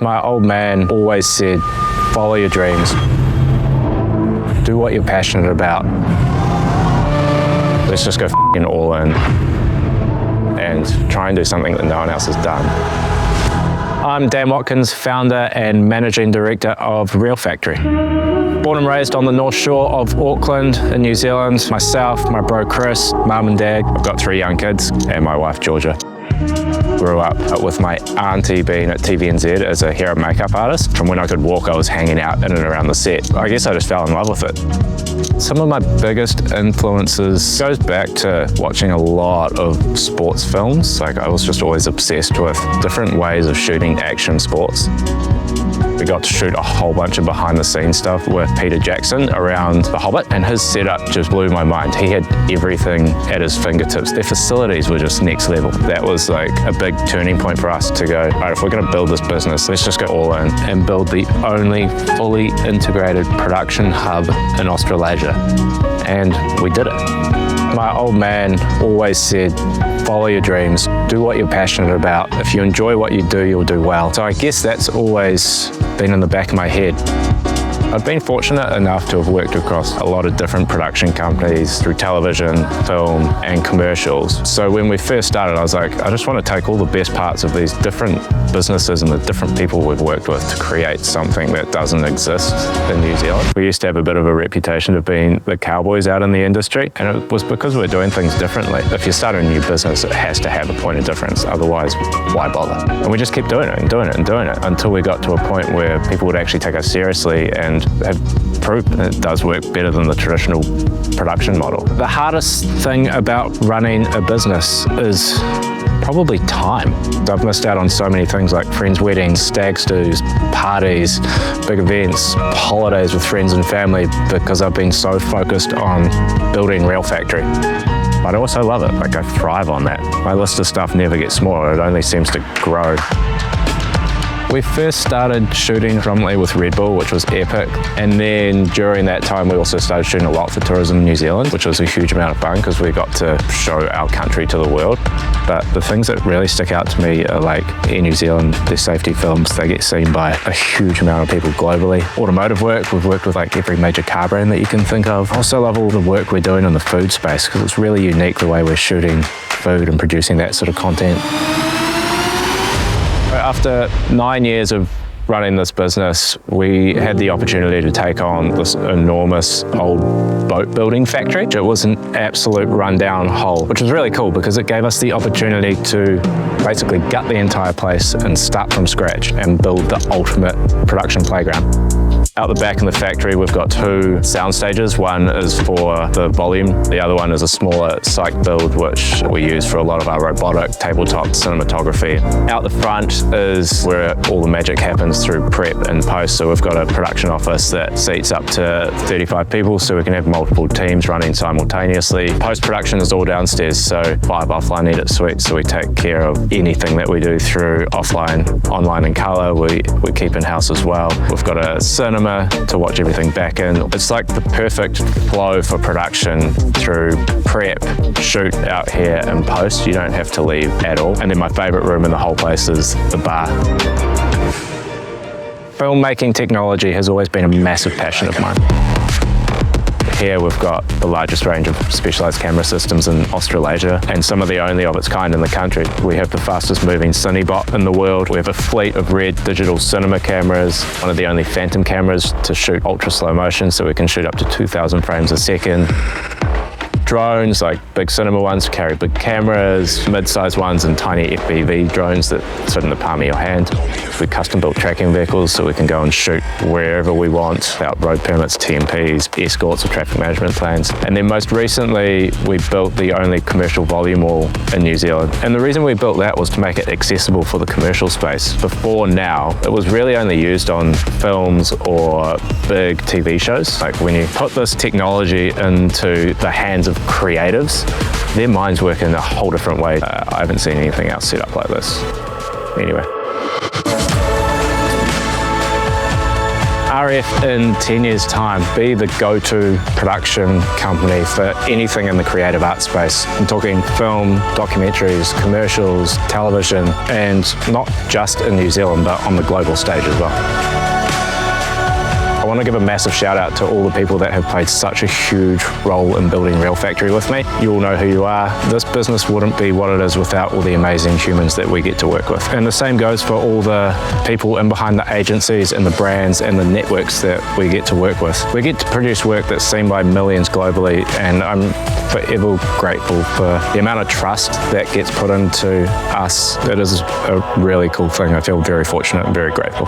My old man always said, follow your dreams. Do what you're passionate about. Let's just go f***ing all in and try and do something that no one else has done. I'm Dan Watkins, founder and managing director of Real Factory. Born and raised on the North Shore of Auckland in New Zealand. Myself, my bro Chris, mum and dad. I've got 3 young kids and my wife Georgia. Grew up with my aunty being at TVNZ as a hair and makeup artist. From when I could walk, I was hanging out in and around the set. I guess I just fell in love with it. Some of my biggest influences goes back to watching a lot of sports films. Like, I was just always obsessed with different ways of shooting action sports. We got to shoot a whole bunch of behind the scenes stuff with Peter Jackson around the Hobbit, and his setup just blew my mind. He had everything at his fingertips. Their facilities were just next level. That was like a big turning point for us to go, all right, if we're gonna build this business, let's just go all in and build the only fully integrated production hub in Australasia. And we did it. My old man always said, follow your dreams, do what you're passionate about. If you enjoy what you do, you'll do well. So I guess that's always been in the back of my head. I've been fortunate enough to have worked across a lot of different production companies through television, film, and commercials. So when we first started, I was like, I just want to take all the best parts of these different businesses and the different people we've worked with to create something that doesn't exist in New Zealand. We used to have a bit of a reputation of being the cowboys out in the industry, and it was because we're doing things differently. If you start a new business, it has to have a point of difference, otherwise why bother? And we just kept doing it and doing it and doing it until we got to a point where people would actually take us seriously and have proved it does work better than the traditional production model. The hardest thing about running a business is probably time. I've missed out on so many things like friends' weddings, stag do's, parties, big events, holidays with friends and family because I've been so focused on building Real Factory. But I also love it, like I thrive on that. My list of stuff never gets smaller, it only seems to grow. We first started shooting predominantly with Red Bull, which was epic. And then during that time, we also started shooting a lot for tourism in New Zealand, which was a huge amount of fun because we got to show our country to the world. But the things that really stick out to me are like in New Zealand, their safety films, they get seen by a huge amount of people globally. Automotive work, we've worked with like every major car brand that you can think of. I also love all the work we're doing in the food space because it's really unique the way we're shooting food and producing that sort of content. After 9 years of running this business, we had the opportunity to take on this enormous old boat building factory. It was an absolute rundown hole, which was really cool because it gave us the opportunity to basically gut the entire place and start from scratch and build the ultimate production playground. Out the back in the factory, we've got 2 sound stages. One is for the volume. The other one is a smaller psych build, which we use for a lot of our robotic tabletop cinematography. Out the front is where all the magic happens through prep and post. So we've got a production office that seats up to 35 people, so we can have multiple teams running simultaneously. Post-production is all downstairs, so 5 offline edit suites, so we take care of anything that we do through offline, online and color, we keep in-house as well. We've got a cinema to watch everything back in. It's like the perfect flow for production through prep, shoot out here and post. You don't have to leave at all. And then my favorite room in the whole place is the bar. Filmmaking technology has always been a massive passion of mine. Here we've got the largest range of specialised camera systems in Australasia and some of the only of its kind in the country. We have the fastest moving cinebot in the world. We have a fleet of red digital cinema cameras, one of the only phantom cameras to shoot ultra slow motion, so we can shoot up to 2,000 frames a second. Drones, like big cinema ones, carry big cameras, mid-sized ones and tiny FPV drones that sit in the palm of your hand. We custom-built tracking vehicles so we can go and shoot wherever we want without road permits, TMPs, escorts or traffic management plans. And then most recently, we built the only commercial volume wall in New Zealand. And the reason we built that was to make it accessible for the commercial space. Before now, it was really only used on films or big TV shows. Like when you put this technology into the hands of creatives, their minds work in a whole different way. I haven't seen anything else set up like this. Anyway. RF in 10 years' time be the go-to production company for anything in the creative art space. I'm talking film, documentaries, commercials, television, and not just in New Zealand, but on the global stage as well. I want to give a massive shout out to all the people that have played such a huge role in building Real Factory with me. You all know who you are. This business wouldn't be what it is without all the amazing humans that we get to work with. And the same goes for all the people in behind the agencies and the brands and the networks that we get to work with. We get to produce work that's seen by millions globally, and I'm forever grateful for the amount of trust that gets put into us. It is a really cool thing. I feel very fortunate and very grateful.